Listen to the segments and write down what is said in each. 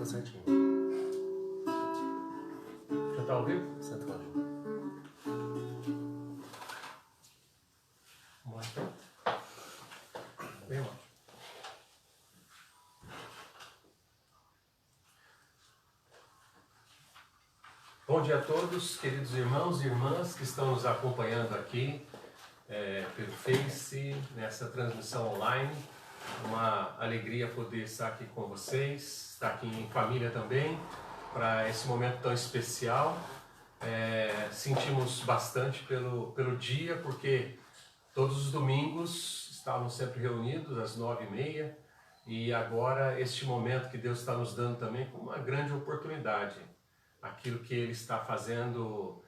certinho. Já tá ao vivo? Você tá ao vivo. Vamos lá então. Bem ótimo. Bom dia a todos, queridos irmãos e irmãs que estão nos acompanhando aqui pelo Face, nessa transmissão online. Uma alegria poder estar aqui com vocês, estar aqui em família também, para esse momento tão especial. Sentimos bastante pelo dia, porque todos os domingos estávamos sempre reunidos às 9h30, e agora este momento que Deus está nos dando também como uma grande oportunidade, aquilo que Ele está fazendo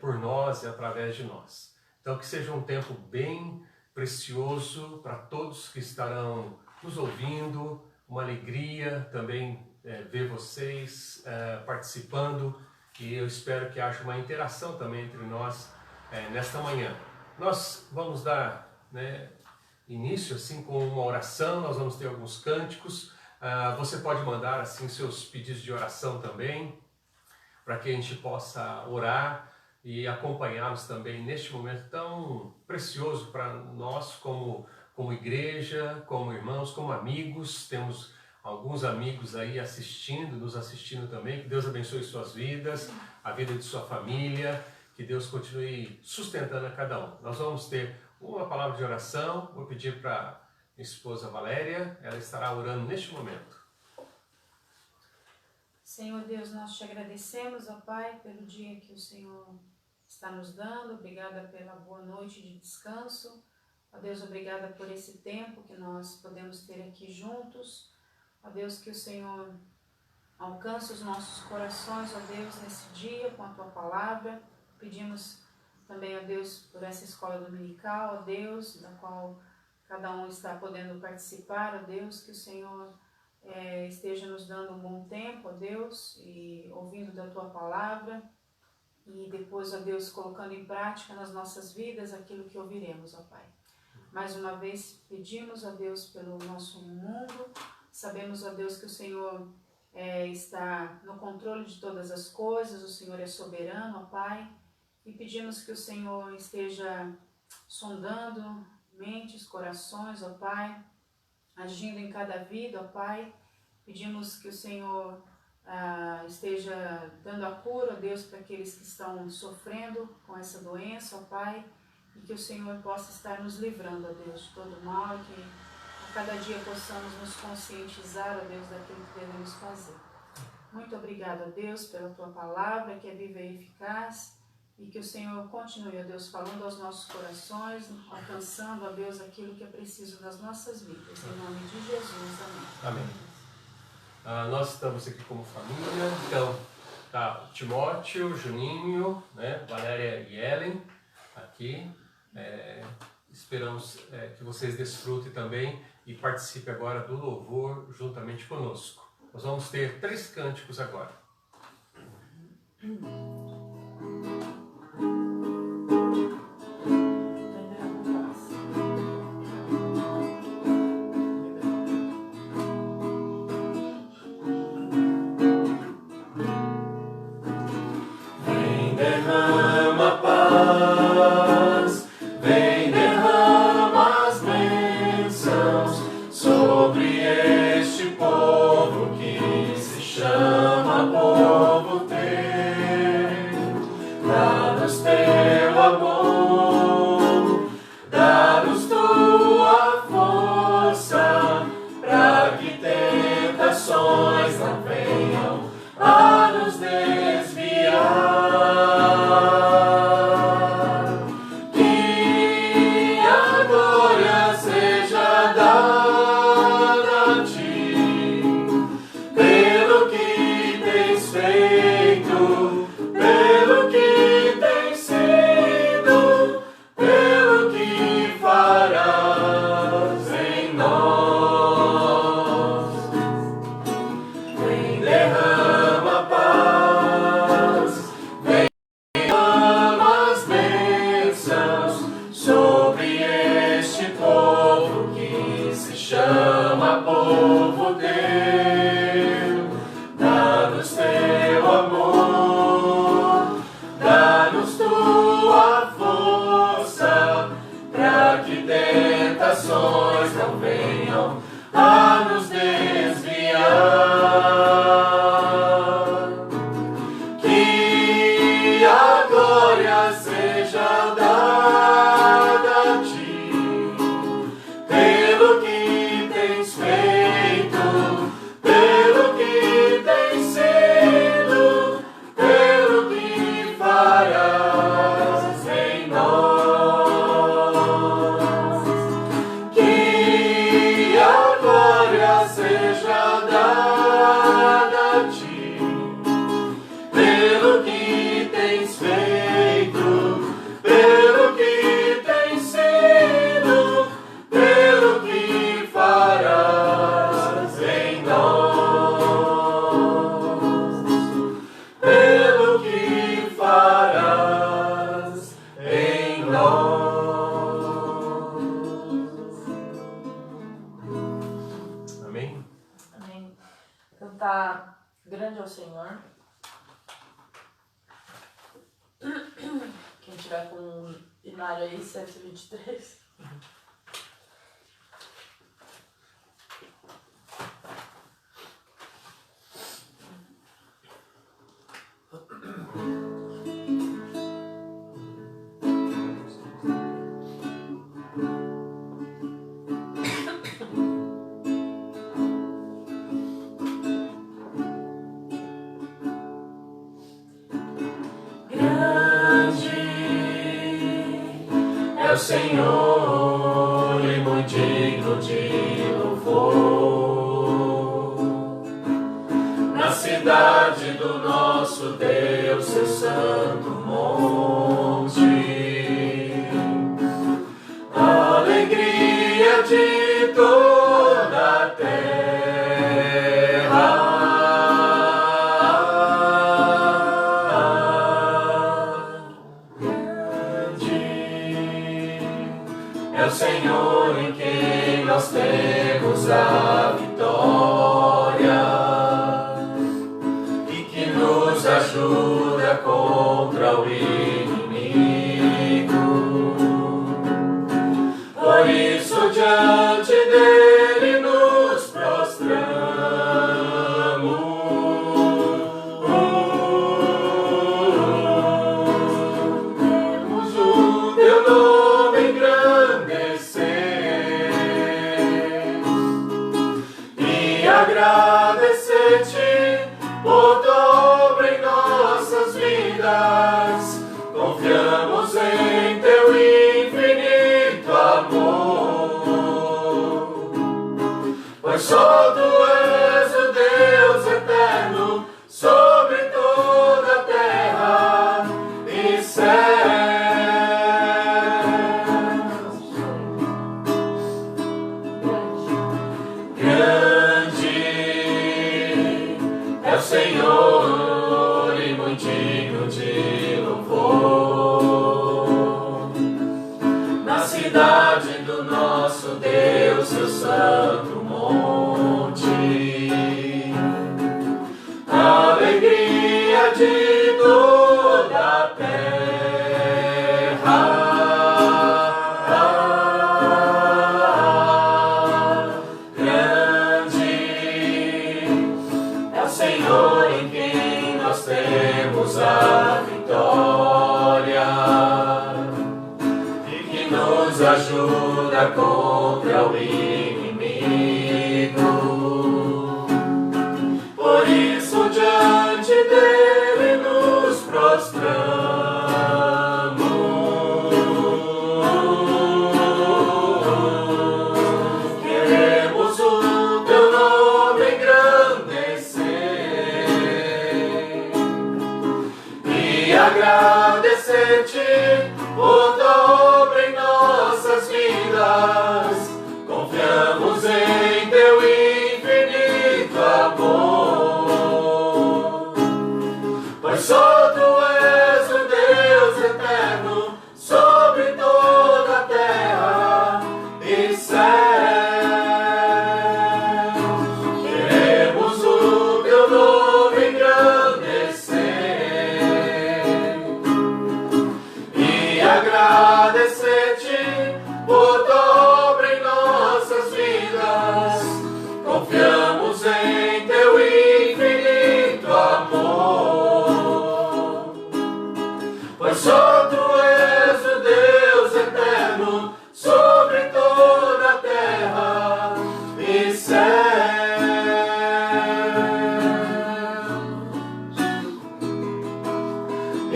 por nós e através de nós. Então que seja um tempo bem precioso para todos que estarão nos ouvindo, uma alegria também ver vocês participando, e eu espero que haja uma interação também entre nós nesta manhã. Nós vamos dar início assim com uma oração, nós vamos ter alguns cânticos, você pode mandar assim seus pedidos de oração também, para que a gente possa orar e acompanhá-los também neste momento tão precioso para nós como igreja, como irmãos, como amigos. Temos alguns amigos aí nos assistindo também. Que Deus abençoe suas vidas, a vida de sua família, que Deus continue sustentando a cada um. Nós vamos ter uma palavra de oração, vou pedir para minha esposa Valéria, ela estará orando neste momento. Senhor Deus, nós te agradecemos, ó Pai, pelo dia que o Senhor está nos dando. Obrigada pela boa noite de descanso. Ó Deus, obrigada por esse tempo que nós podemos ter aqui juntos. Ó Deus, que o Senhor alcance os nossos corações, ó Deus, nesse dia com a Tua Palavra. Pedimos também, ó Deus, por essa escola dominical, ó Deus, da qual cada um está podendo participar, ó Deus, que o Senhor esteja nos dando um bom tempo, ó Deus, e ouvindo da Tua Palavra, e depois, ó Deus, colocando em prática nas nossas vidas aquilo que ouviremos, ó Pai. Mais uma vez pedimos, ó Deus, pelo nosso mundo. Sabemos, ó Deus, que o Senhor está no controle de todas as coisas, o Senhor é soberano, ó Pai, e pedimos que o Senhor esteja sondando mentes, corações, ó Pai, agindo em cada vida, ó Pai. Pedimos que o Senhor esteja dando a cura, ó Deus, para aqueles que estão sofrendo com essa doença, ó Pai, e que o Senhor possa estar nos livrando, ó Deus, de todo mal, e que a cada dia possamos nos conscientizar, ó Deus, daquilo que devemos fazer. Muito obrigado, ó Deus, pela Tua Palavra, que é viva e eficaz, e que o Senhor continue, ó Deus, falando aos nossos corações, alcançando, ó Deus, aquilo que é preciso nas nossas vidas. Em nome de Jesus, amém. Amém. Nós estamos aqui como família, então tá Timóteo, Juninho, Valéria e Ellen aqui. Esperamos que vocês desfrutem também e participem agora do louvor juntamente conosco. Nós vamos ter 3 cânticos agora. Pelo que tens tentações não venham a nos desviar. Que a glória seja dada a ti, pelo que tens feito, pelo que tens sido, pelo que farás em nós. Que a glória seja dada a ti, pelo que tens feito, pelo que tens sido, pelo que farás em nós, pelo que farás em nós. Amém? Amém. Cantar Grande é o Senhor. Quem tiver com o binário aí, 123. É o Senhor e muito digno de louvor. Na cidade do nosso Deus, seu santo monte, a alegria de toda a é o Senhor em quem nós temos a vitória e que nos ajuda contra o inimigo. Por isso diante dele nos prostramos. Temos o teu nome agradecer-te por tua obra em nossas vidas. Confiamos em teu infinito amor, pois só tu és o Deus eterno sobre toda a terra e céus. Senhor e muito digno de louvor. Na cidade do nosso Deus, seu santo monte, a alegria de toda a terra. Senhor em quem nós temos a vitória e que nos ajuda contra o inimigo. Por isso diante dele nos prostramos. Queremos o teu nome agradecer-te por tua obra em nossas vidas. Confiamos em teu infinito amor, pois só tu és o Deus eterno sobre toda a terra e céus. Queremos o teu nome engrandecer e agradecer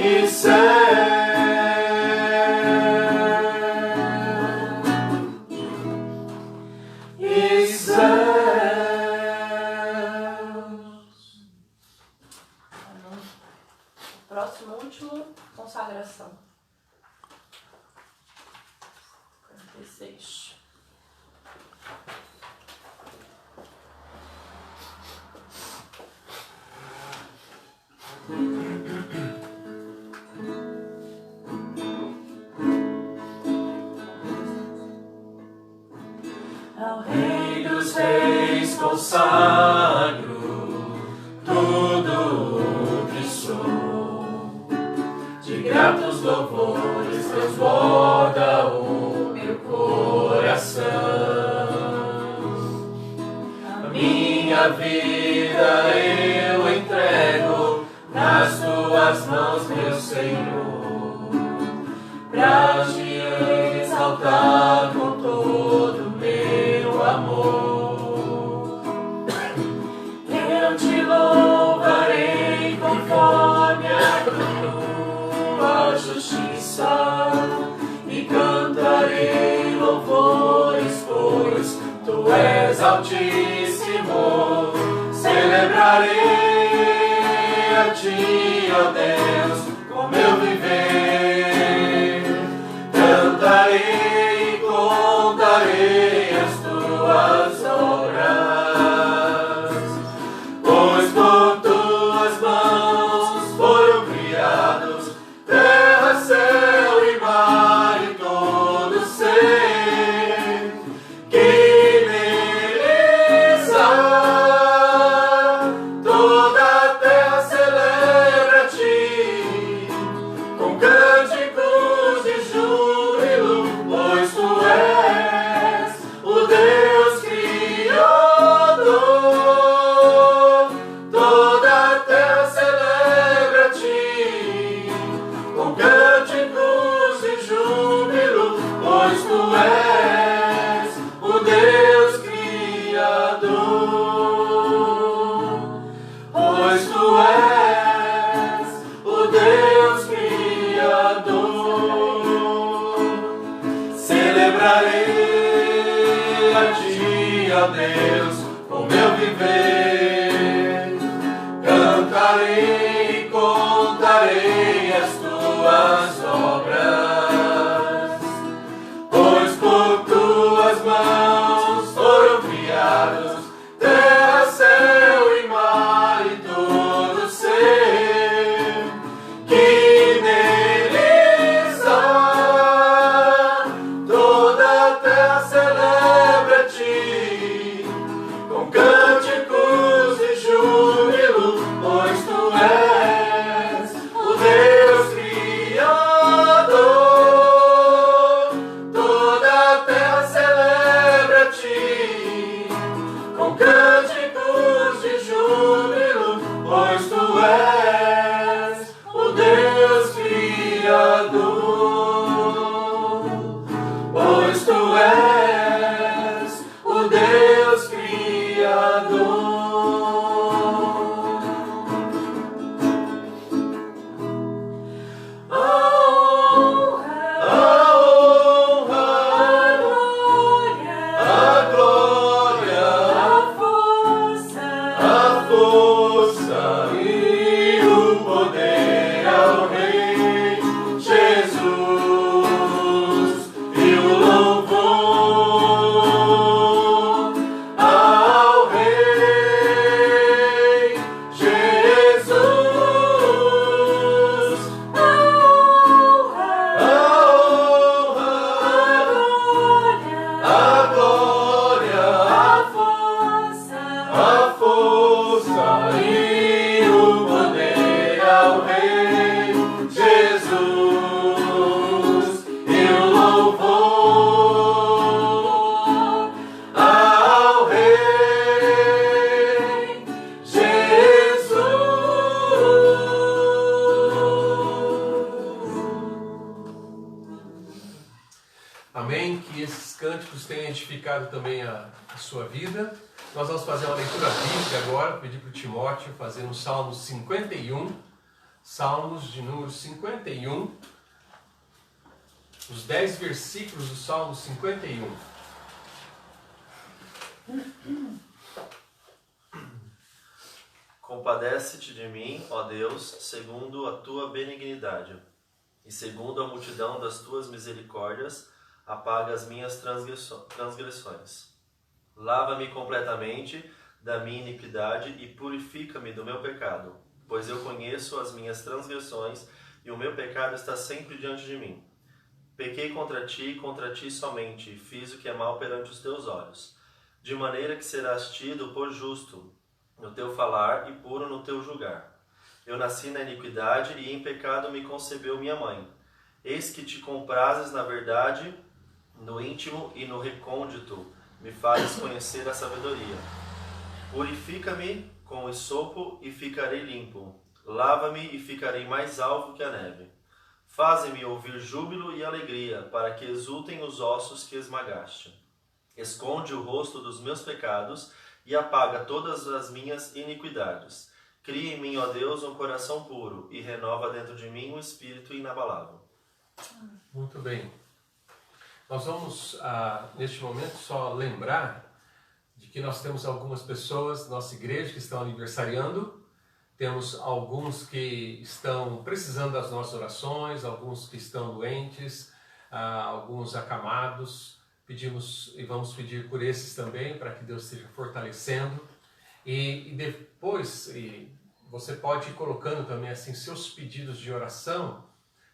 e céus. Próximo, último, consagração. 46. Ao Rei dos Reis consagro tudo o que sou, de gratos louvores transborda o meu coração. A minha vida eu entrego nas tuas mãos, meu Senhor, pra te exaltar com todo o meu amor. Eu te louvarei conforme a tua justiça e cantarei louvores, pois tu és altíssimo. Celebrarei a ti, ó Deus, com meu viver. Cantarei e contarei as tuas obras, pois por tuas mãos foram criados terra, céu e mar e todo ser que neles há. Toda a terra celebra a ti com cânticos de júbilo, pois tu és o Deus Criador. Toda a terra celebra a ti com cânticos de júbilo, pois tu és o Deus Criador. Pois tu és o Deus Criador. Celebrarei a ti, ó Deus, com meu viver. Cantarei e contarei as tuas obras, pois por tuas mãos foram criados terra, céu e mar e todo ser que neles há. Toda a terra celebra a ti com cânticos de júbilo, pois tu és o Deus Criador. Toda a terra celebra a ti com cânticos de júbilo, pois tu és o Deus Criador. Pois tu és o Deus Criador. A honra, a glória, a força e o poder ao Rei Jesus, e o louvor ao Rei Jesus. A honra, a glória, a força e o poder ao Rei Jesus, e o louvor ao Rei Jesus. Amém? Que esses cânticos tenham edificado também a sua vida. Nós vamos fazer uma leitura bíblica agora, pedir para o Timóteo fazer no Salmo 51. Salmos de número 51, os 10 versículos do Salmo 51. Compadece-te de mim, ó Deus, segundo a tua benignidade, e segundo a multidão das tuas misericórdias, apaga as minhas transgressões. Lava-me completamente da minha iniquidade e purifica-me do meu pecado, pois eu conheço as minhas transgressões e o meu pecado está sempre diante de mim. Pequei contra ti somente, e fiz o que é mal perante os teus olhos, de maneira que serás tido por justo no teu falar e puro no teu julgar. Eu nasci na iniquidade e em pecado me concebeu minha mãe. Eis que te comprases na verdade, no íntimo e no recôndito, me fazes conhecer a sabedoria. Purifica-me com o esopo e ficarei limpo. Lava-me e ficarei mais alvo que a neve. Faze-me ouvir júbilo e alegria, para que exultem os ossos que esmagaste. Esconde o rosto dos meus pecados e apaga todas as minhas iniquidades. Cria em mim, ó Deus, um coração puro e renova dentro de mim um espírito inabalável. Muito bem. Nós vamos, neste momento, só lembrar de que nós temos algumas pessoas na nossa igreja que estão aniversariando, temos alguns que estão precisando das nossas orações, alguns que estão doentes, alguns acamados. Pedimos e vamos pedir por esses também, para que Deus esteja fortalecendo. E depois, você pode ir colocando também assim seus pedidos de oração,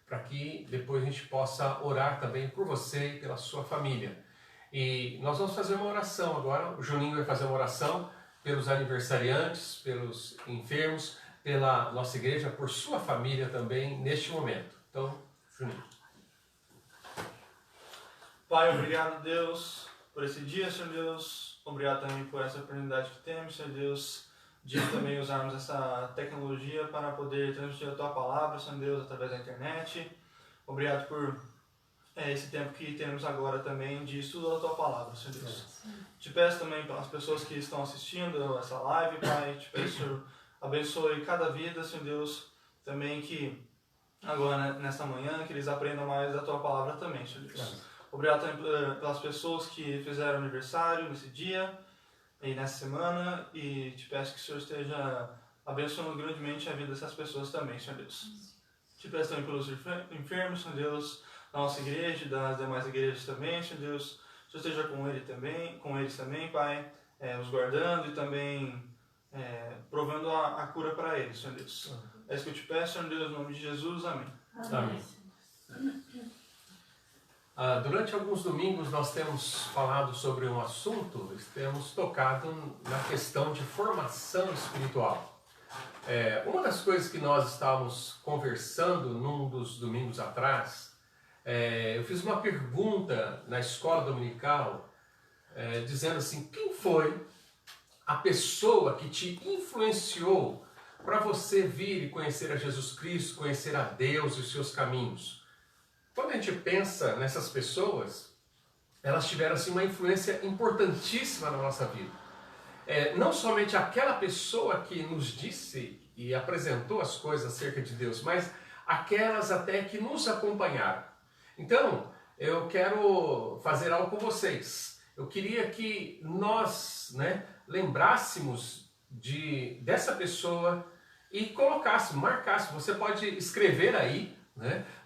para que depois a gente possa orar também por você e pela sua família. E nós vamos fazer uma oração agora. O Juninho vai fazer uma oração pelos aniversariantes, pelos enfermos, pela nossa igreja, por sua família também neste momento. Então, Juninho. Pai, obrigado, Deus, por esse dia, Senhor Deus. Obrigado também por essa oportunidade que temos, Senhor Deus, de também usarmos essa tecnologia para poder transmitir a Tua Palavra, Senhor Deus, através da internet. Obrigado por esse tempo que temos agora também de estudo da Tua Palavra, Senhor Deus. Te peço também pelas pessoas que estão assistindo essa live, Pai, te peço, Senhor, abençoe cada vida, Senhor Deus, também que agora, nesta manhã, que eles aprendam mais da Tua Palavra também, Senhor Deus. Obrigado também pelas pessoas que fizeram aniversário nesse dia e nessa semana, e te peço que o Senhor esteja abençoando grandemente a vida dessas pessoas também, Senhor Deus. Te peço também pelos enfermos, Senhor Deus, da nossa igreja e das demais igrejas também, Senhor Deus. Que o Senhor esteja com eles também, Pai, os guardando e também provendo a cura para eles, Senhor Deus. É isso que eu te peço, Senhor Deus, no nome de Jesus. Amém. Amém. Durante alguns domingos nós temos falado sobre um assunto, temos tocado na questão de formação espiritual. Uma das coisas que nós estávamos conversando num dos domingos atrás, eu fiz uma pergunta na escola dominical, dizendo assim: quem foi a pessoa que te influenciou para você vir e conhecer a Jesus Cristo, conhecer a Deus e os seus caminhos? Quando a gente pensa nessas pessoas, elas tiveram assim, uma influência importantíssima na nossa vida. Não somente aquela pessoa que nos disse e apresentou as coisas acerca de Deus, mas aquelas até que nos acompanharam. Então, eu quero fazer algo com vocês. Eu queria que nós lembrássemos dessa pessoa e colocássemos, marcássemos. Você pode escrever aí,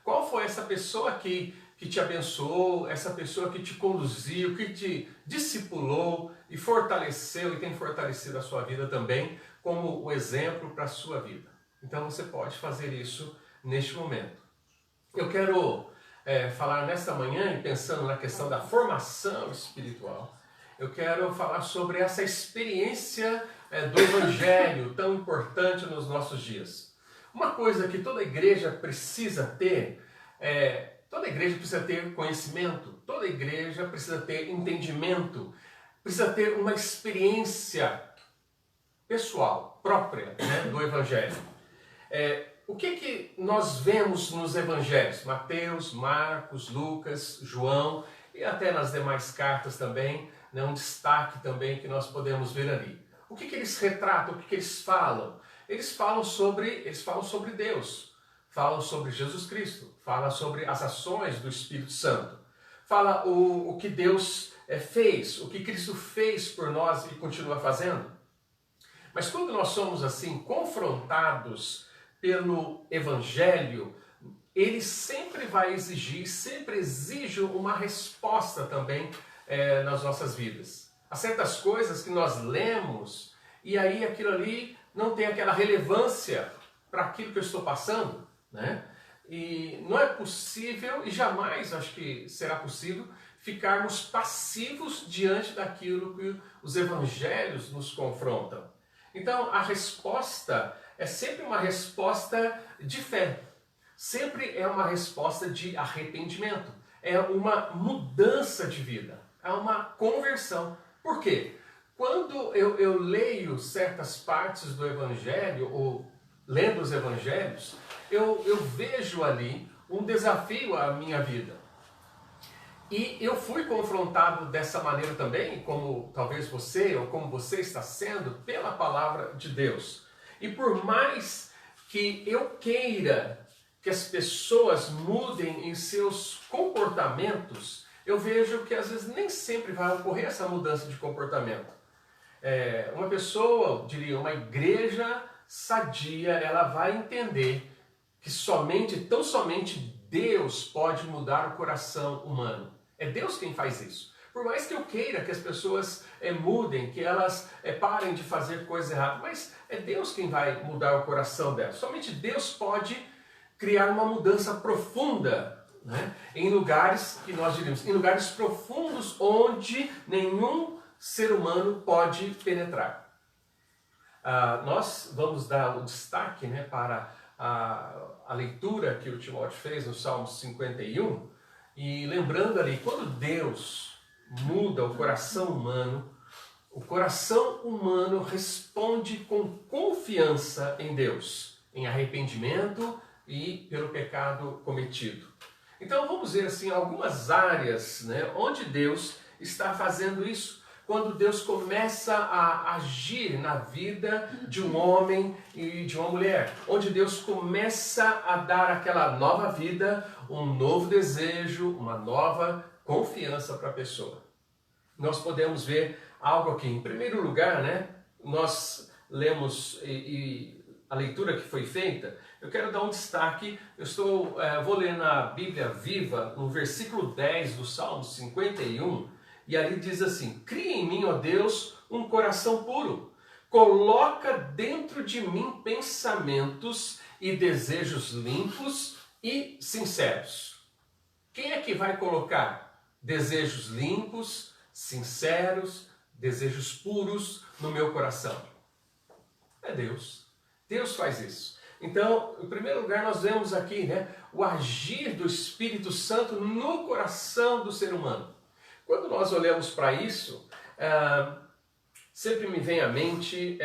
qual foi essa pessoa que te abençoou, essa pessoa que te conduziu, que te discipulou e fortaleceu e tem fortalecido a sua vida também como o exemplo para a sua vida. Então você pode fazer isso neste momento. Eu quero falar nesta manhã, e pensando na questão da formação espiritual, eu quero falar sobre essa experiência do Evangelho tão importante nos nossos dias. Uma coisa que toda igreja precisa ter, toda igreja precisa ter conhecimento, toda igreja precisa ter entendimento, precisa ter uma experiência pessoal, própria, do Evangelho. O que nós vemos nos Evangelhos? Mateus, Marcos, Lucas, João e até nas demais cartas também, um destaque também que nós podemos ver ali. O que eles retratam, o que eles falam? eles falam sobre Deus, falam sobre Jesus Cristo, falam sobre as ações do Espírito Santo, fala o que Deus fez, o que Cristo fez por nós e continua fazendo. Mas quando nós somos assim confrontados pelo Evangelho, ele sempre vai exigir, sempre exige uma resposta também nas nossas vidas. Há certas coisas que nós lemos e aí aquilo ali não tem aquela relevância para aquilo que eu estou passando, né? E não é possível, e jamais acho que será possível, ficarmos passivos diante daquilo que os evangelhos nos confrontam. Então a resposta é sempre uma resposta de fé, sempre é uma resposta de arrependimento, é uma mudança de vida, é uma conversão. Por quê? Quando eu leio certas partes do Evangelho, ou lendo os Evangelhos, eu vejo ali um desafio à minha vida. E eu fui confrontado dessa maneira também, como talvez você, ou como você está sendo, pela palavra de Deus. E por mais que eu queira que as pessoas mudem em seus comportamentos, eu vejo que às vezes nem sempre vai ocorrer essa mudança de comportamento. Uma pessoa, eu diria, uma igreja sadia, ela vai entender que tão somente Deus pode mudar o coração humano. É Deus quem faz isso. Por mais que eu queira que as pessoas mudem, que elas parem de fazer coisas erradas, mas é Deus quem vai mudar o coração delas. Somente Deus pode criar uma mudança profunda, né? Em lugares que nós diríamos, em lugares profundos onde nenhum ser humano pode penetrar. Nós vamos dar o destaque, né, para a leitura que o Timóteo fez no Salmo 51, e lembrando ali, quando Deus muda o coração humano responde com confiança em Deus, em arrependimento e pelo pecado cometido. Então vamos ver assim algumas áreas, né, onde Deus está fazendo isso. Quando Deus começa a agir na vida de um homem e de uma mulher, onde Deus começa a dar aquela nova vida, um novo desejo, uma nova confiança para a pessoa. Nós podemos ver algo aqui. Em primeiro lugar, né, nós lemos a leitura que foi feita. Eu quero dar um destaque. Vou ler na Bíblia Viva, no versículo 10 do Salmo 51. E ali diz assim: cria em mim, ó Deus, um coração puro. Coloca dentro de mim pensamentos e desejos limpos e sinceros. Quem é que vai colocar desejos limpos, sinceros, desejos puros no meu coração? É Deus. Deus faz isso. Então, em primeiro lugar, nós vemos aqui, né, o agir do Espírito Santo no coração do ser humano. Quando nós olhamos para isso, sempre me vem à mente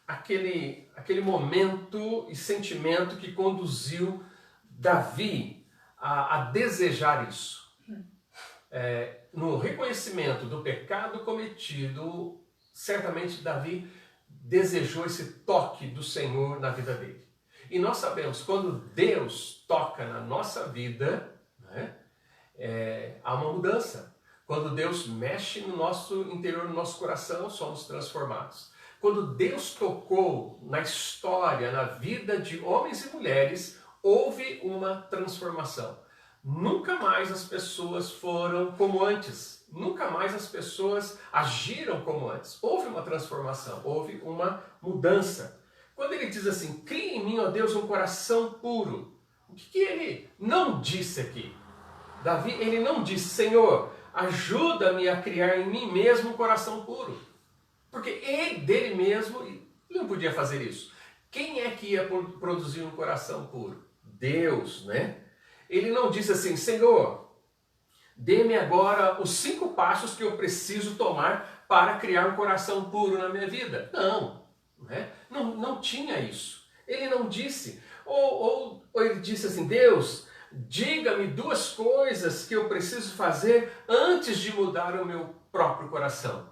aquele momento e sentimento que conduziu Davi a desejar isso. No reconhecimento do pecado cometido, certamente Davi desejou esse toque do Senhor na vida dele. E nós sabemos, quando Deus toca na nossa vida, né, há uma mudança. Quando Deus mexe no nosso interior, no nosso coração, somos transformados. Quando Deus tocou na história, na vida de homens e mulheres, houve uma transformação. Nunca mais as pessoas foram como antes. Nunca mais as pessoas agiram como antes. Houve uma transformação, houve uma mudança. Quando ele diz assim, cria em mim, ó Deus, um coração puro. O que ele não disse aqui? Davi, ele não disse, Senhor, ajuda-me a criar em mim mesmo um coração puro. Porque ele, dele mesmo, não podia fazer isso. Quem é que ia produzir um coração puro? Deus, né? Ele não disse assim, Senhor, dê-me agora os 5 passos que eu preciso tomar para criar um coração puro na minha vida. Não, né? Não tinha isso. Ele não disse. Ou ele disse assim, Deus, diga-me 2 coisas que eu preciso fazer antes de mudar o meu próprio coração.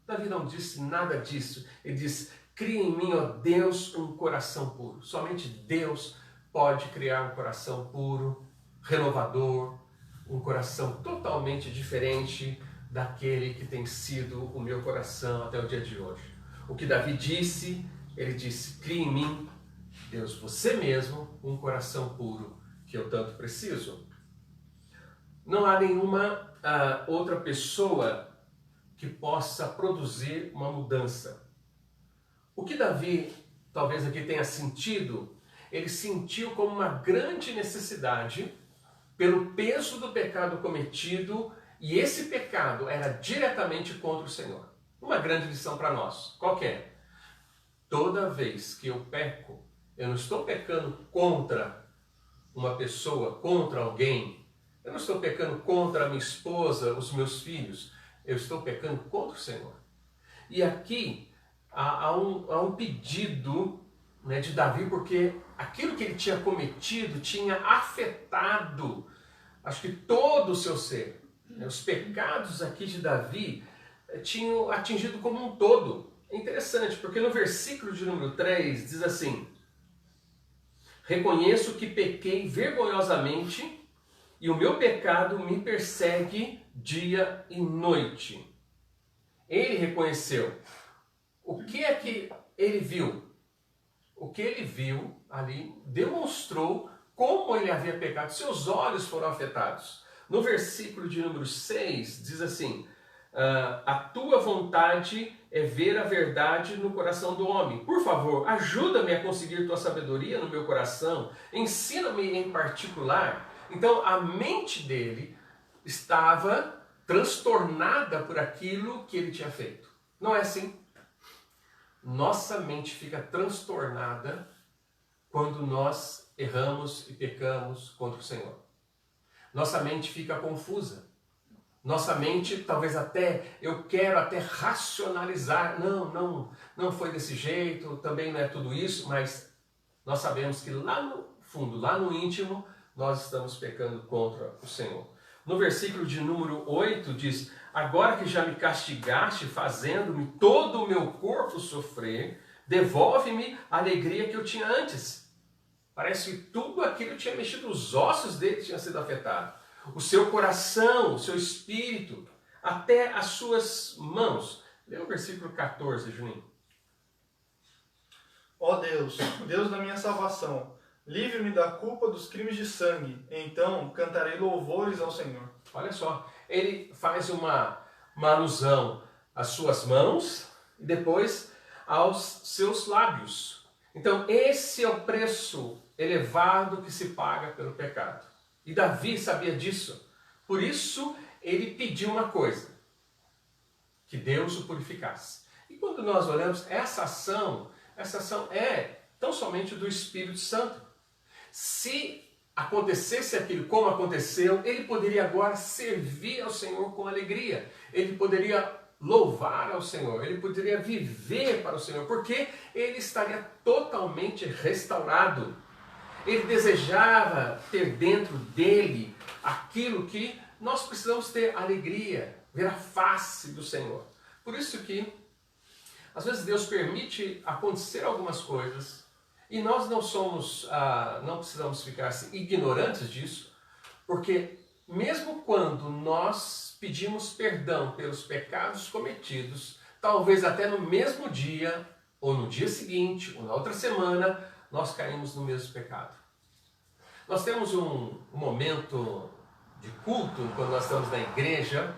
Davi não disse nada disso. Ele disse, Cria em mim, ó Deus, um coração puro. Somente Deus pode criar um coração puro, renovador, um coração totalmente diferente daquele que tem sido o meu coração até o dia de hoje. O que Davi disse, ele disse, cria em mim, Deus, você mesmo, um coração puro, que eu tanto preciso. Não há nenhuma outra pessoa que possa produzir uma mudança. O que Davi, talvez aqui tenha sentido, ele sentiu como uma grande necessidade pelo peso do pecado cometido, e esse pecado era diretamente contra o Senhor. Uma grande lição para nós. Qual que é? Toda vez que eu peco, eu não estou pecando contra uma pessoa, contra alguém. Eu não estou pecando contra a minha esposa, os meus filhos. Eu estou pecando contra o Senhor. E aqui há um pedido, né, de Davi, porque aquilo que ele tinha cometido tinha afetado, acho que todo o seu ser. Os pecados aqui de Davi tinham atingido como um todo. É interessante, porque no versículo de número 3 diz assim: reconheço que pequei vergonhosamente e o meu pecado me persegue dia e noite. Ele reconheceu. O que é que ele viu? O que ele viu ali demonstrou como ele havia pecado. Seus olhos foram afetados. No versículo de número 6 diz assim: a tua vontade é ver a verdade no coração do homem. Por favor, ajuda-me a conseguir tua sabedoria no meu coração. Ensina-me em particular. Então, a mente dele estava transtornada por aquilo que ele tinha feito. Não é assim? Nossa mente fica transtornada quando nós erramos e pecamos contra o Senhor. Nossa mente fica confusa. Nossa mente, talvez eu quero até racionalizar. Não foi desse jeito, também não é tudo isso, mas nós sabemos que lá no fundo, lá no íntimo, nós estamos pecando contra o Senhor. No versículo de número 8 diz: agora que já me castigaste, fazendo-me todo o meu corpo sofrer, devolve-me a alegria que eu tinha antes. Parece que tudo aquilo tinha mexido, os ossos dele tinham sido afetados. O seu coração, o seu espírito, até as suas mãos. Lê o versículo 14, Juninho. Ó Deus, Deus da minha salvação, livre-me da culpa dos crimes de sangue, então cantarei louvores ao Senhor. Olha só, ele faz uma alusão às suas mãos e depois aos seus lábios. Então esse é o preço elevado que se paga pelo pecado. E Davi sabia disso. Por isso ele pediu uma coisa: que Deus o purificasse. E quando nós olhamos, essa ação é tão somente do Espírito Santo. Se acontecesse aquilo como aconteceu, ele poderia agora servir ao Senhor com alegria. Ele poderia louvar ao Senhor, ele poderia viver para o Senhor, porque ele estaria totalmente restaurado. Ele desejava ter dentro dele aquilo que nós precisamos ter: alegria, ver a face do Senhor. Por isso que, às vezes, Deus permite acontecer algumas coisas e nós não precisamos ficar assim, ignorantes disso, porque mesmo quando nós pedimos perdão pelos pecados cometidos, talvez até no mesmo dia, ou no dia seguinte, ou na outra semana, nós caímos no mesmo pecado. Nós temos um momento de culto, quando nós estamos na igreja,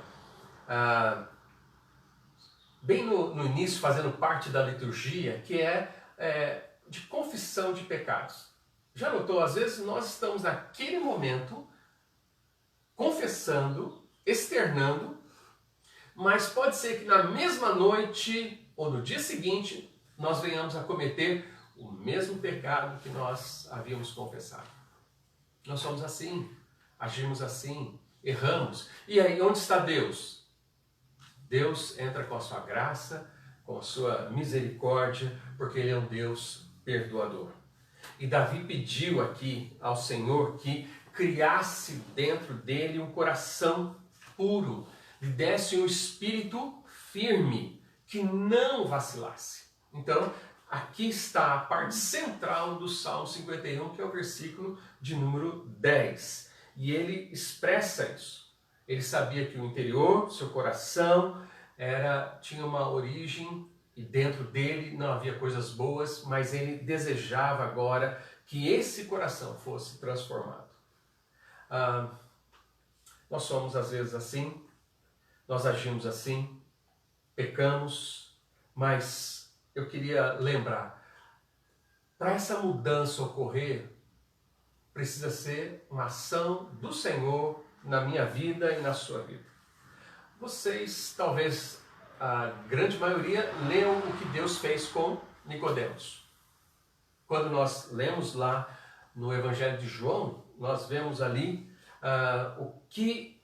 bem no início, fazendo parte da liturgia, que é de confissão de pecados. Já notou? Às vezes nós estamos naquele momento confessando, externando, mas pode ser que na mesma noite ou no dia seguinte nós venhamos a cometer o mesmo pecado que nós havíamos confessado. Nós somos assim, agimos assim, erramos. E aí, onde está Deus? Deus entra com a sua graça, com a sua misericórdia, porque Ele é um Deus perdoador. E Davi pediu aqui ao Senhor que criasse dentro dele um coração puro, lhe desse um espírito firme, que não vacilasse. Então, aqui está a parte central do Salmo 51, que é o versículo de número 10. E ele expressa isso. Ele sabia que o interior, seu coração, tinha uma origem e dentro dele não havia coisas boas, mas ele desejava agora que esse coração fosse transformado. Nós somos às vezes assim, nós agimos assim, pecamos, mas eu queria lembrar, para essa mudança ocorrer, precisa ser uma ação do Senhor na minha vida e na sua vida. Vocês, talvez a grande maioria, leu o que Deus fez com Nicodemos. Quando nós lemos lá no Evangelho de João, nós vemos ali o que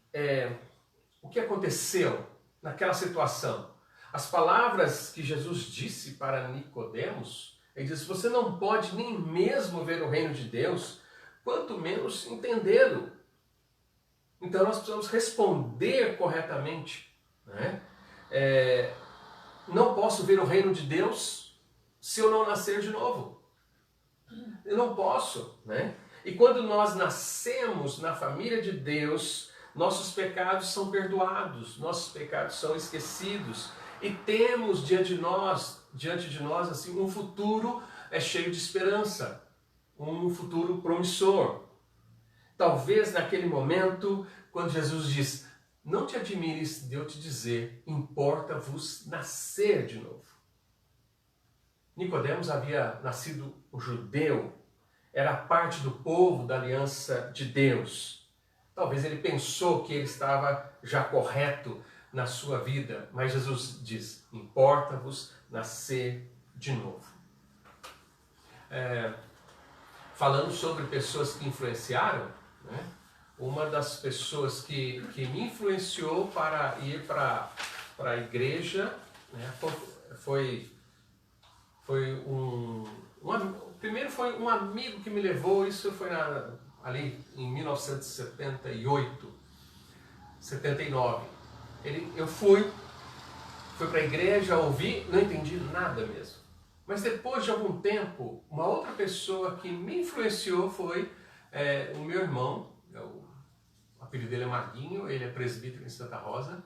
aconteceu naquela situação. As palavras que Jesus disse para Nicodemos, ele disse: você não pode nem mesmo ver o reino de Deus, quanto menos entendê-lo. Então nós precisamos responder corretamente, né? Não posso ver o reino de Deus se eu não nascer de novo. Eu não posso, né? E quando nós nascemos na família de Deus, nossos pecados são perdoados, nossos pecados são esquecidos e temos diante de nós assim, um futuro cheio de esperança, um futuro promissor. Talvez naquele momento, quando Jesus diz: não te admires de eu te dizer, importa-vos nascer de novo. Nicodemos havia nascido um judeu, era parte do povo da aliança de Deus. Talvez ele pensou que ele estava já correto na sua vida, mas Jesus diz: importa-vos nascer de novo. Falando sobre pessoas que influenciaram, né? Uma das pessoas que me influenciou para ir para a igreja, né? Primeiro foi um amigo que me levou, isso foi ali em 1978, 79. Eu fui para a igreja, ouvi, não entendi nada mesmo. Mas depois de algum tempo, uma outra pessoa que me influenciou foi o meu irmão. O apelido dele é Marguinho, ele é presbítero em Santa Rosa.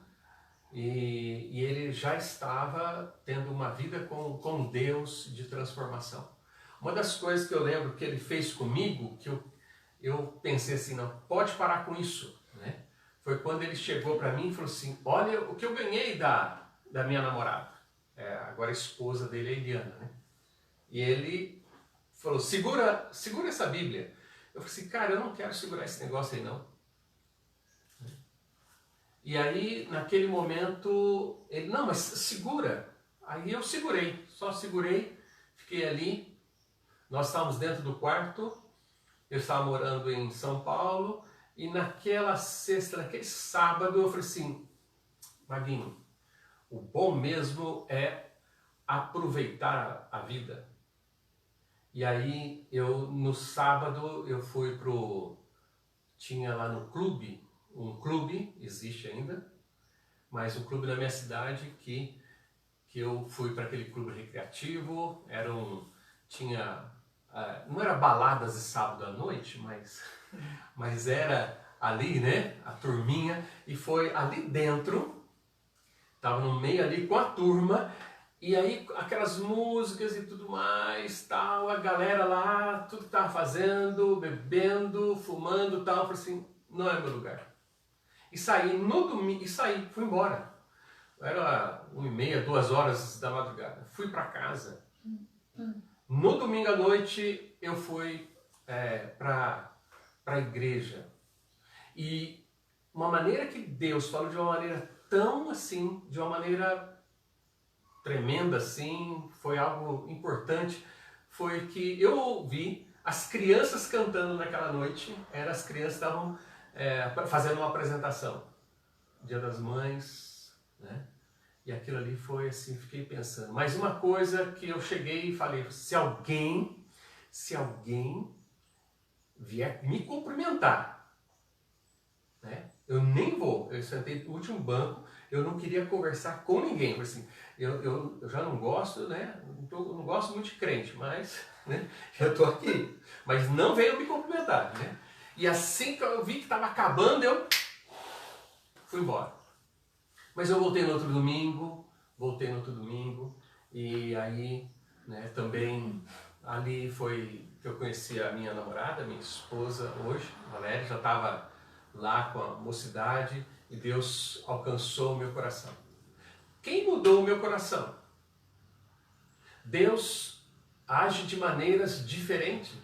E ele já estava tendo uma vida com Deus de transformação. Uma das coisas que eu lembro que ele fez comigo, que eu pensei assim: não, pode parar com isso, né? Foi quando ele chegou para mim e falou assim: olha o que eu ganhei da minha namorada. Agora a esposa dele é a Eliana, né? E ele falou: segura essa Bíblia. Eu falei assim: cara, eu não quero segurar esse negócio aí não. E aí, naquele momento, ele: não, mas segura. Aí eu segurei, só segurei, fiquei ali. Nós estávamos dentro do quarto, eu estava morando em São Paulo, e naquela sexta, naquele sábado, eu falei assim: Maguinho, o bom mesmo é aproveitar a vida. E aí, no sábado, eu fui tinha lá no clube, um clube, existe ainda, mas um clube na minha cidade que eu fui para aquele clube recreativo, não era baladas de sábado à noite, mas era ali, né, a turminha, e foi ali dentro, estava no meio ali com a turma, e aí aquelas músicas e tudo mais, tal, a galera lá, tudo que estava fazendo, bebendo, fumando, tal, eu falei assim: não é meu lugar. E saí no domingo, fui embora. Era 1h30, 2h da madrugada. Fui para casa. No domingo à noite eu fui para a igreja. E uma maneira que Deus falou de uma maneira tão assim, de uma maneira tremenda assim, foi algo importante, foi que eu ouvi as crianças cantando naquela noite. As crianças estavam fazendo uma apresentação, Dia das Mães, né? E aquilo ali foi assim, fiquei pensando. Mas uma coisa que eu cheguei e falei: se alguém vier me cumprimentar, né? Eu nem vou. Eu sentei no último banco, eu não queria conversar com ninguém. Eu falei assim, eu já não gosto, né? Não gosto muito de crente, mas né, eu estou aqui. Mas não veio me cumprimentar, né? E assim que eu vi que estava acabando, eu fui embora. Mas eu voltei no outro domingo, e aí, né, também ali foi que eu conheci a minha namorada, minha esposa hoje, Valéria, já estava lá com a mocidade e Deus alcançou o meu coração. Quem mudou o meu coração? Deus age de maneiras diferentes.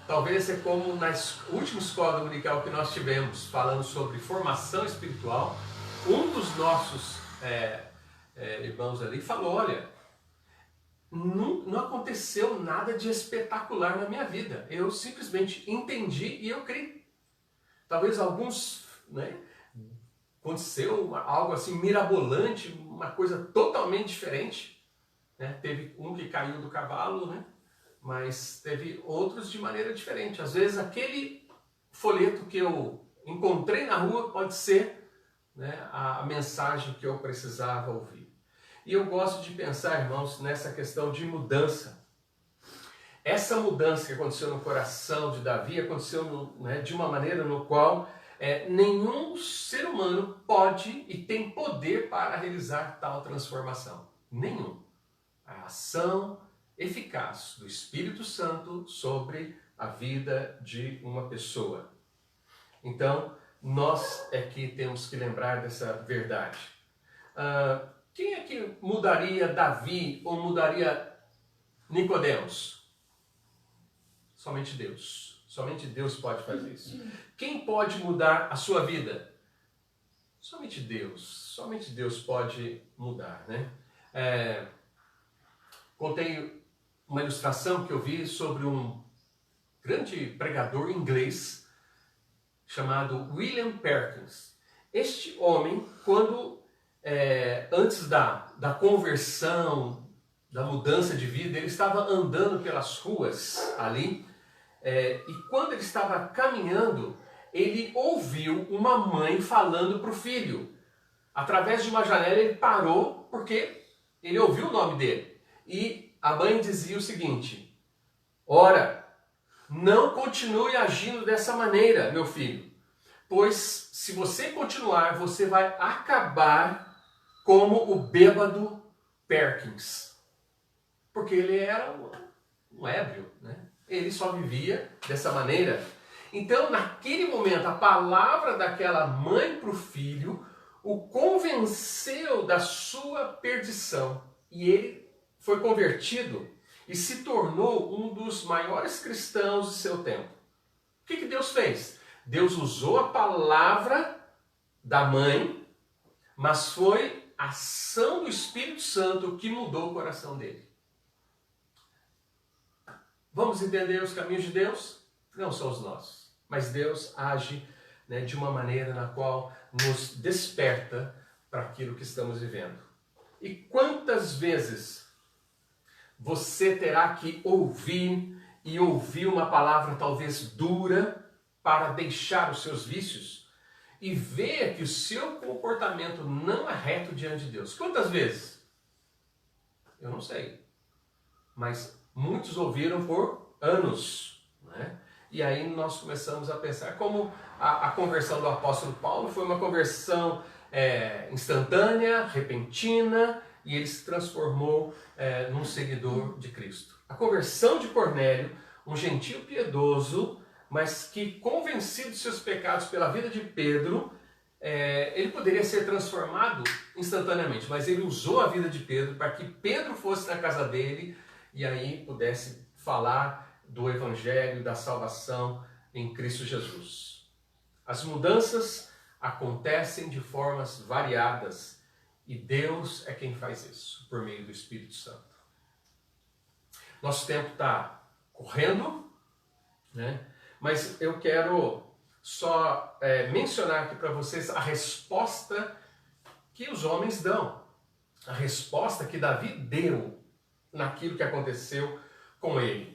Talvez é como na última escola dominical que nós tivemos, falando sobre formação espiritual, um dos nossos irmãos ali falou, olha, não aconteceu nada de espetacular na minha vida. Eu simplesmente entendi e eu criei. Talvez alguns, né, aconteceu algo assim mirabolante, uma coisa totalmente diferente. Né? Teve um que caiu do cavalo, né? Mas teve outros de maneira diferente. Às vezes aquele folheto que eu encontrei na rua pode ser, né, a mensagem que eu precisava ouvir. E eu gosto de pensar, irmãos, nessa questão de mudança. Essa mudança que aconteceu no coração de Davi aconteceu de uma maneira no qual nenhum ser humano pode e tem poder para realizar tal transformação. Nenhum. A ação eficaz do Espírito Santo sobre a vida de uma pessoa. Então, nós é que temos que lembrar dessa verdade. Quem é que mudaria Davi ou mudaria Nicodemos? Somente Deus. Somente Deus pode fazer isso. Quem pode mudar a sua vida? Somente Deus. Somente Deus pode mudar, né? Contei uma ilustração que eu vi sobre um grande pregador inglês chamado William Perkins. Este homem, quando antes da conversão, da mudança de vida, ele estava andando pelas ruas ali, e quando ele estava caminhando, ele ouviu uma mãe falando para o filho. Através de uma janela ele parou porque ele ouviu o nome dele. E a mãe dizia o seguinte: ora, não continue agindo dessa maneira, meu filho, pois se você continuar, você vai acabar como o bêbado Perkins. Porque ele era um ébrio, né? Ele só vivia dessa maneira. Então, naquele momento, a palavra daquela mãe para o filho o convenceu da sua perdição. E ele foi convertido e se tornou um dos maiores cristãos de seu tempo. O que Deus fez? Deus usou a palavra da mãe, mas foi a ação do Espírito Santo que mudou o coração dele. Vamos entender os caminhos de Deus? Não são os nossos, mas Deus age, né, de uma maneira na qual nos desperta para aquilo que estamos vivendo. E quantas vezes você terá que ouvir uma palavra talvez dura para deixar os seus vícios e ver que o seu comportamento não é reto diante de Deus? Quantas vezes? Eu não sei, mas muitos ouviram por anos, né? E aí nós começamos a pensar como a conversão do apóstolo Paulo foi uma conversão instantânea, repentina, e ele se transformou num seguidor de Cristo. A conversão de Cornélio, um gentio piedoso, mas que, convencido de seus pecados pela vida de Pedro, ele poderia ser transformado instantaneamente, mas ele usou a vida de Pedro para que Pedro fosse na casa dele e aí pudesse falar do Evangelho, da salvação em Cristo Jesus. As mudanças acontecem de formas variadas e Deus é quem faz isso, por meio do Espírito Santo. Nosso tempo está correndo, né? Mas eu quero só mencionar aqui para vocês a resposta que os homens dão. A resposta que Davi deu naquilo que aconteceu com ele.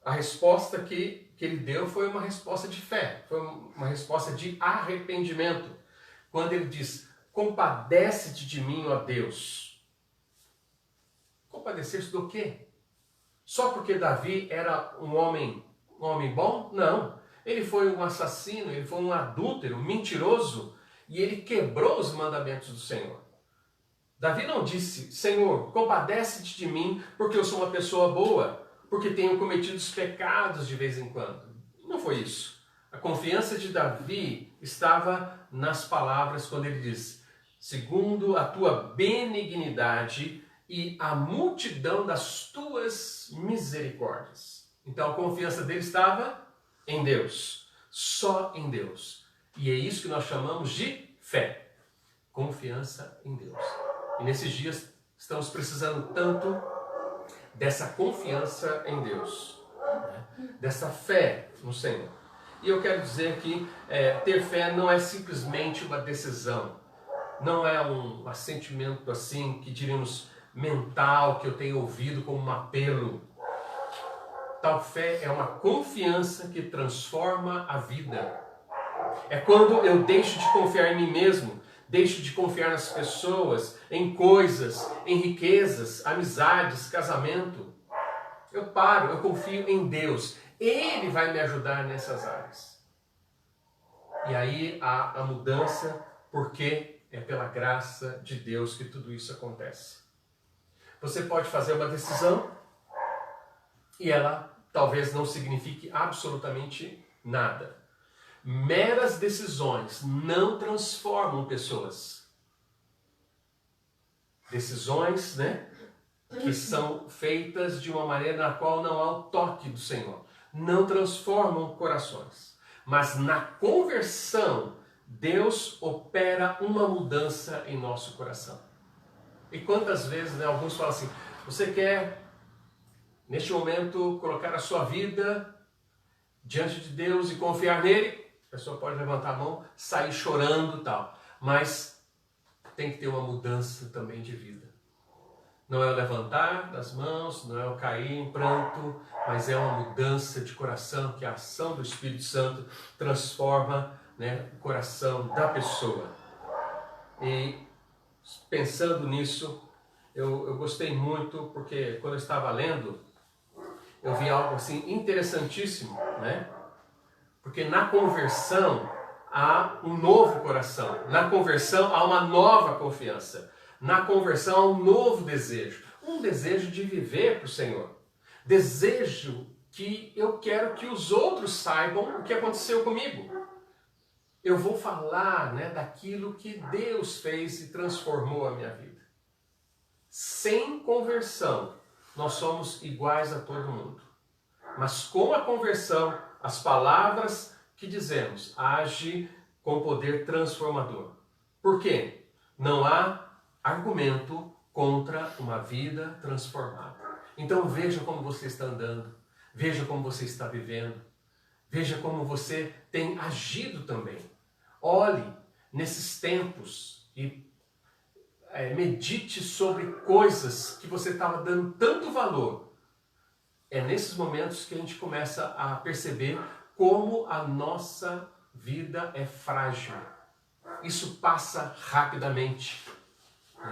A resposta que ele deu foi uma resposta de fé, foi uma resposta de arrependimento. Quando ele diz, compadece-te de mim, ó Deus. Compadecer-se do quê? Só porque Davi era um homem bom? Não. Ele foi um assassino, ele foi um adúltero, um mentiroso, e ele quebrou os mandamentos do Senhor. Davi não disse, Senhor, compadece-te de mim porque eu sou uma pessoa boa, porque tenho cometido os pecados de vez em quando. Não foi isso. A confiança de Davi estava nas palavras quando ele diz, segundo a tua benignidade e a multidão das tuas misericórdias. Então a confiança dele estava em Deus, só em Deus. E é isso que nós chamamos de fé, confiança em Deus. E nesses dias estamos precisando tanto dessa confiança em Deus, né? Dessa fé no Senhor. E eu quero dizer que ter fé não é simplesmente uma decisão, não é um assentimento assim que diríamos mental que eu tenho ouvido como um apelo. Tal fé é uma confiança que transforma a vida. É quando eu deixo de confiar em mim mesmo, deixo de confiar nas pessoas, em coisas, em riquezas, amizades, casamento. Eu paro, eu confio em Deus. Ele vai me ajudar nessas áreas. E aí há a mudança, porque é pela graça de Deus que tudo isso acontece. Você pode fazer uma decisão e ela talvez não signifique absolutamente nada. Meras decisões não transformam pessoas. Decisões, né, que são feitas de uma maneira na qual não há o toque do Senhor. Não transformam corações. Mas na conversão, Deus opera uma mudança em nosso coração. E quantas vezes, né, alguns falam assim, você quer, neste momento, colocar a sua vida diante de Deus e confiar nele? A pessoa pode levantar a mão, sair chorando e tal. Mas tem que ter uma mudança também de vida. Não é o levantar das mãos, não é o cair em pranto, mas é uma mudança de coração que a ação do Espírito Santo transforma, né, o coração da pessoa. E pensando nisso, eu gostei muito, porque quando eu estava lendo, eu vi algo assim interessantíssimo, né? Porque na conversão há um novo coração, na conversão há uma nova confiança, na conversão há um novo desejo, um desejo de viver para o Senhor, desejo que eu quero que os outros saibam o que aconteceu comigo. Eu vou falar, né, daquilo que Deus fez e transformou a minha vida. Sem conversão, nós somos iguais a todo mundo. Mas com a conversão, as palavras que dizemos agem com poder transformador. Por quê? Não há argumento contra uma vida transformada. Então veja como você está andando, veja como você está vivendo, veja como você tem agido também. Olhe nesses tempos e medite sobre coisas que você estava dando tanto valor. É nesses momentos que a gente começa a perceber como a nossa vida é frágil. Isso passa rapidamente.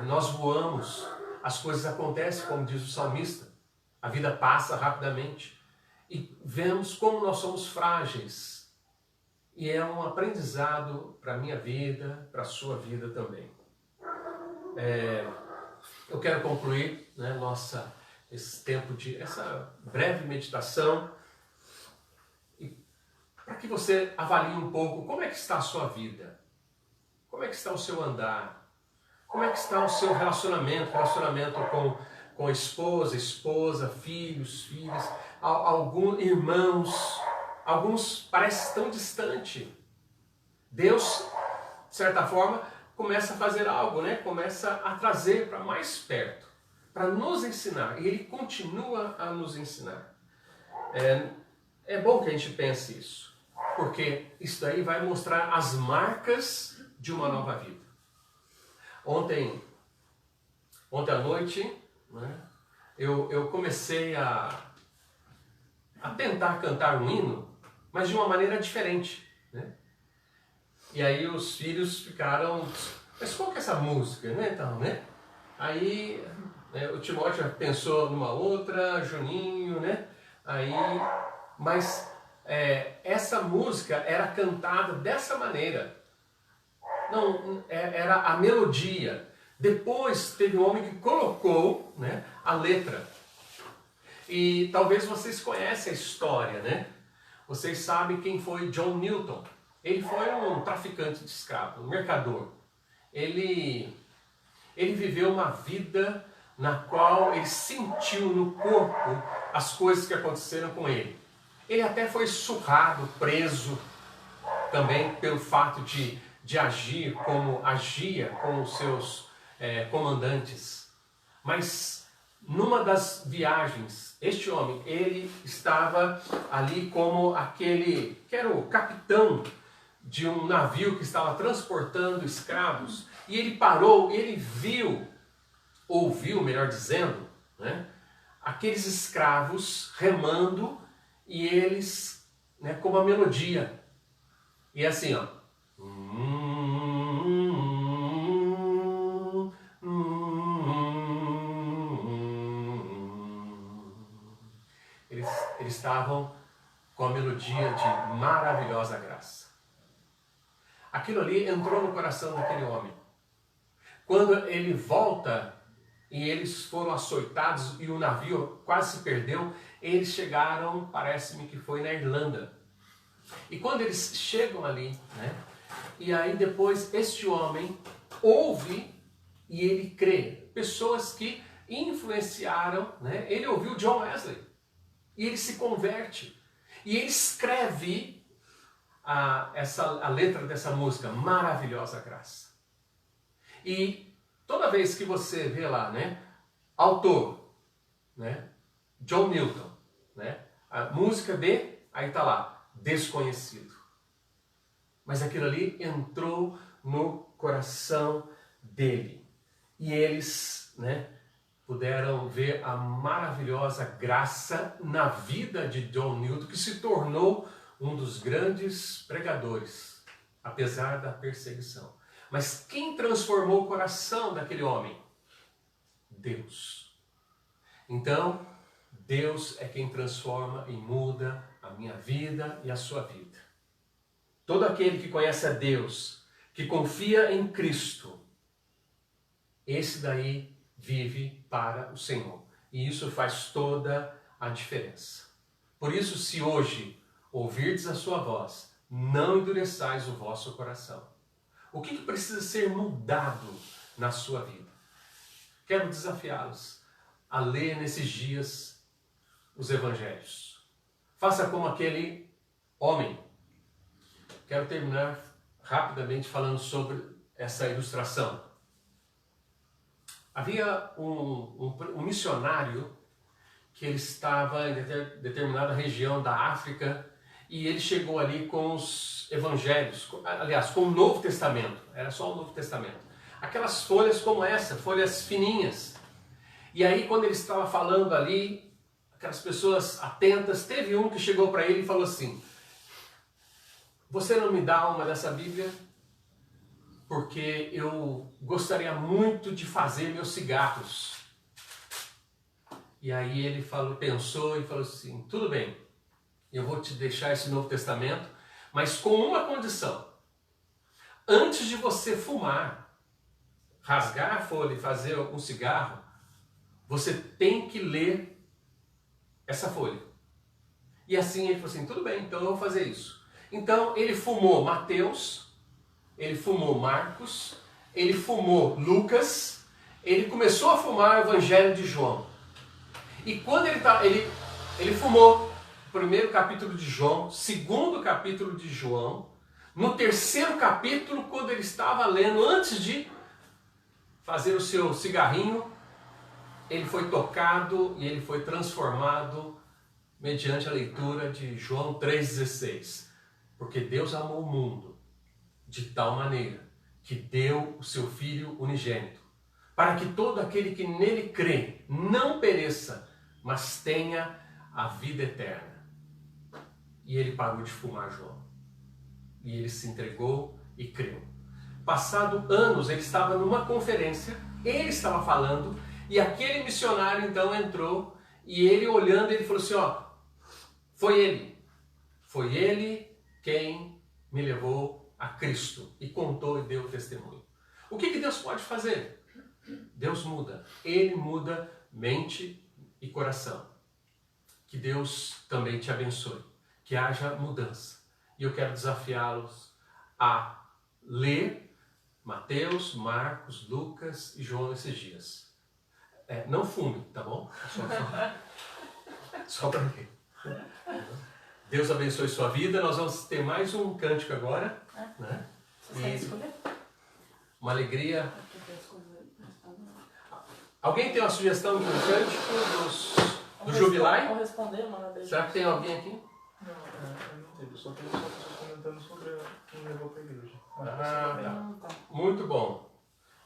Nós voamos, as coisas acontecem, como diz o salmista. A vida passa rapidamente. E vemos como nós somos frágeis. E é um aprendizado para a minha vida, para a sua vida também. Eu quero concluir, né, esse tempo essa breve meditação, para que você avalie um pouco como é que está a sua vida, como é que está o seu andar, como é que está o seu relacionamento com a esposa, filhos, filhas, alguns irmãos, alguns parecem tão distante. Deus, de certa forma, começa a fazer algo, né? Começa a trazer para mais perto, para nos ensinar, e Ele continua a nos ensinar. É bom que a gente pense isso, porque isso daí vai mostrar as marcas de uma nova vida. Ontem à noite, né, eu comecei a tentar cantar um hino, mas de uma maneira diferente, né? E aí os filhos ficaram mas qual que é essa música, né? Então, né? Aí o Timóteo pensou numa outra, Juninho, né? Aí, mas essa música era cantada dessa maneira. Não, era a melodia. Depois teve um homem que colocou, né, a letra. E talvez vocês conhecem a história, né? Vocês sabem quem foi John Newton. Ele foi um traficante de escravos, um mercador. Ele viveu uma vida na qual ele sentiu no corpo as coisas que aconteceram com ele. Ele até foi surrado, preso, também pelo fato de agir como agia com os seus comandantes. Mas numa das viagens, este homem, ele estava ali como aquele que era o capitão de um navio que estava transportando escravos, e ele parou, e ele ouviu, melhor dizendo, né, aqueles escravos remando, e eles, né, com uma melodia. E assim, ó. Eles estavam com a melodia de maravilhosa graça. Aquilo ali entrou no coração daquele homem. Quando ele volta e eles foram açoitados e o navio quase se perdeu, eles chegaram, parece-me que foi na Irlanda. E quando eles chegam ali, né, e aí depois este homem ouve e ele crê. Pessoas que influenciaram, né, ele ouviu John Wesley e ele se converte. E ele escreve a letra dessa música, Maravilhosa Graça. E toda vez que você vê lá, né, autor, né, John Newton, né, a música de, aí está lá, Desconhecido. Mas aquilo ali entrou no coração dele. E eles, né, puderam ver a maravilhosa graça na vida de John Newton, que se tornou um dos grandes pregadores, apesar da perseguição. Mas quem transformou o coração daquele homem? Deus. Então, Deus é quem transforma e muda a minha vida e a sua vida. Todo aquele que conhece a Deus, que confia em Cristo, esse daí vive para o Senhor. E isso faz toda a diferença. Por isso, se hoje ouvirdes a sua voz, não endureçais o vosso coração. O que precisa ser mudado na sua vida? Quero desafiá-los a ler nesses dias os evangelhos. Faça como aquele homem. Quero terminar rapidamente falando sobre essa ilustração. Havia um missionário que ele estava em determinada região da África e ele chegou ali com os evangelhos, aliás, com o Novo Testamento, era só o Novo Testamento. Aquelas folhas como essa, folhas fininhas. E aí quando ele estava falando ali, aquelas pessoas atentas, teve um que chegou para ele e falou assim: você não me dá uma dessa Bíblia? Porque eu gostaria muito de fazer meus cigarros. E aí ele pensou e falou assim: tudo bem, eu vou te deixar esse Novo Testamento, mas com uma condição. Antes de você fumar, rasgar a folha e fazer um cigarro, você tem que ler essa folha. E assim ele falou assim: tudo bem, então eu vou fazer isso. Então ele fumou Mateus, ele fumou Marcos, ele fumou Lucas, ele começou a fumar o Evangelho de João. E quando ele fumou o primeiro capítulo de João, segundo capítulo de João, no terceiro capítulo, quando ele estava lendo, antes de fazer o seu cigarrinho, ele foi tocado e ele foi transformado mediante a leitura de João 3,16. Porque Deus amou o mundo de tal maneira que deu o seu Filho unigênito, para que todo aquele que nele crê não pereça, mas tenha a vida eterna. E ele parou de fumar João. E ele se entregou e creu. Passado anos, ele estava numa conferência, ele estava falando, e aquele missionário então entrou, e ele olhando, ele falou assim, ó, foi ele quem me levou a Cristo, e contou e deu testemunho. O que Deus pode fazer? Deus muda, Ele muda mente e coração. Que Deus também te abençoe, que haja mudança. E eu quero desafiá-los a ler Mateus, Marcos, Lucas e João esses dias. Não fume, tá bom? Só para ler. Deus abençoe sua vida. Nós vamos ter mais um cântico agora. Né? Você quer escolher? Uma alegria. Alguém tem uma sugestão de um cântico do Jubilai? Vou responder, mano. Será que tem alguém aqui? Não, eu não teve. Só tem pessoas comentando sobre quem levou para a igreja. Tá. Muito bom.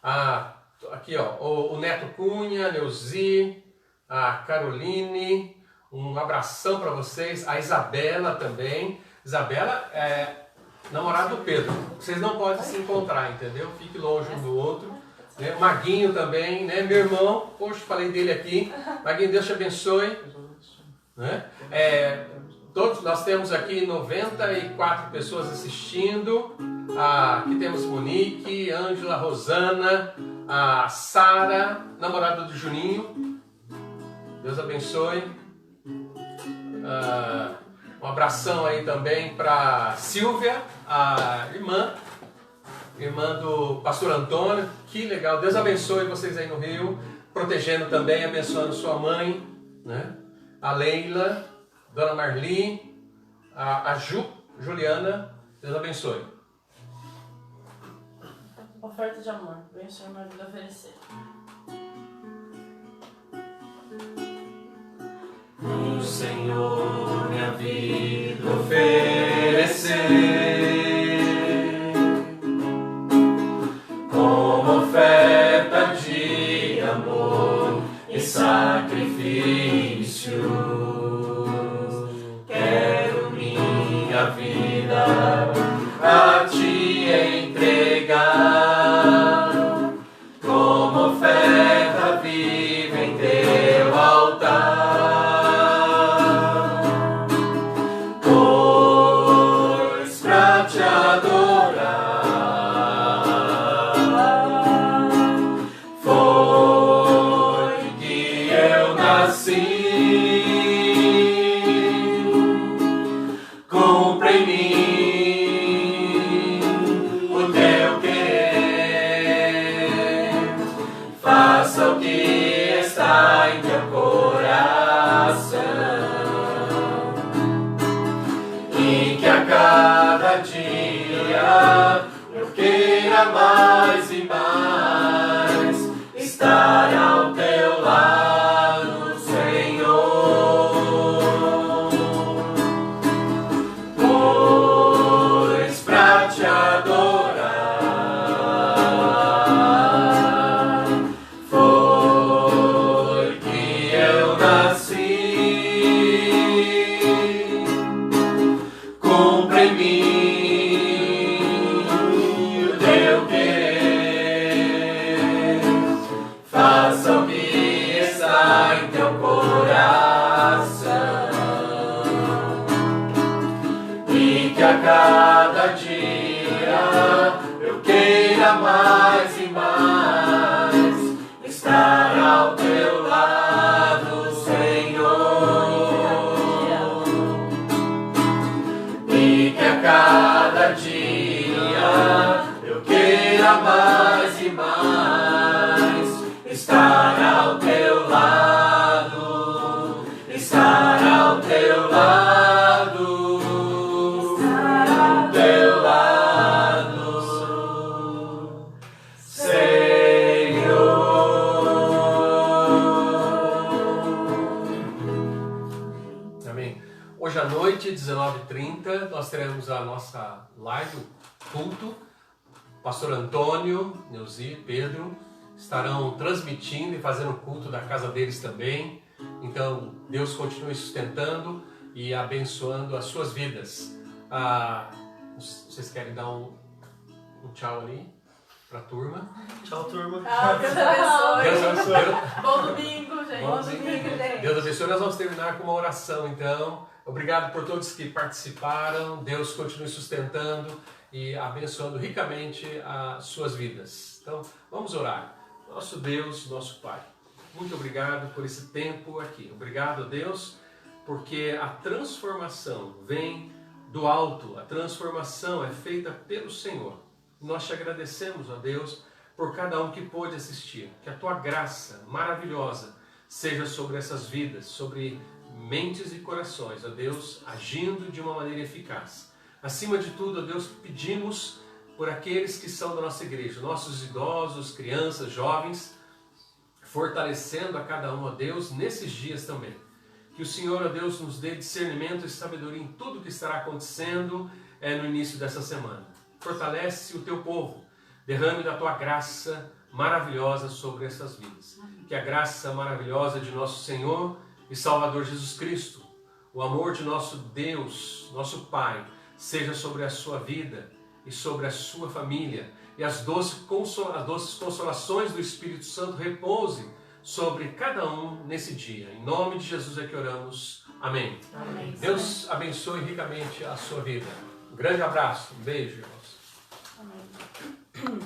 Aqui, ó, o Neto Cunha, Neuzi, a Caroline, um abração para vocês. A Isabela também. Isabela é namorada do Pedro. Vocês não podem se encontrar, entendeu? Fique longe um do outro. Né? Maguinho também, né? Meu irmão, poxa, falei dele aqui. Maguinho, Deus te abençoe. Né? Todos, nós temos aqui 94 pessoas assistindo. Aqui temos Monique, Ângela, Rosana, a Sara, namorada do Juninho. Deus abençoe. Um abração aí também para Silvia, a irmã do pastor Antônio. Que legal, Deus abençoe vocês aí no Rio, protegendo também, abençoando sua mãe, né? A Leila, Dona Marli, a Juliana, Deus abençoe. Oferta de amor, vem o Senhor na vida oferecer. O Senhor minha vida oferecer como oferta de amor e sacrifício. Quero minha vida a te entregar como oferta viva em teu altar. Mais e mais estar ao teu lado, Senhor, pois pra te adorar foi que eu nasci. Cumpre em mim cada dia eu queira mais e mais estar ao teu lado, Senhor, e que a cada dia eu queira mais e mais estar ao teu lado, estar ao teu lado. Hoje à noite, 19h30, nós teremos a nossa live, o culto. Pastor Antônio, Neuzi, Pedro estarão transmitindo e fazendo o culto da casa deles também. Então, Deus continue sustentando e abençoando as suas vidas. Vocês querem dar um tchau ali? para a turma. Tchau, turma. Deus abençoe. Deus, Bom domingo, gente. Bom domingo, gente. Deus abençoe. Nós vamos terminar com uma oração, então. Obrigado por todos que participaram. Deus continue sustentando e abençoando ricamente as suas vidas. Então, vamos orar. Nosso Deus, nosso Pai, muito obrigado por esse tempo aqui. Obrigado, Deus, porque a transformação vem do alto. A transformação é feita pelo Senhor. Nós te agradecemos, ó Deus, por cada um que pôde assistir. Que a tua graça maravilhosa seja sobre essas vidas, sobre mentes e corações, ó Deus, agindo de uma maneira eficaz. Acima de tudo, ó Deus, pedimos por aqueles que são da nossa igreja, nossos idosos, crianças, jovens, fortalecendo a cada um, ó Deus, nesses dias também. Que o Senhor, ó Deus, nos dê discernimento e sabedoria em tudo que estará acontecendo no início dessa semana. Fortalece o teu povo, derrame da tua graça maravilhosa sobre essas vidas. Que a graça maravilhosa de nosso Senhor e Salvador Jesus Cristo, o amor de nosso Deus, nosso Pai, seja sobre a sua vida e sobre a sua família, e as doces consolações do Espírito Santo repousem sobre cada um nesse dia. Em nome de Jesus é que oramos. Amém. Amém. Deus abençoe ricamente a sua vida. Um grande abraço, um beijo, irmãos. Amém.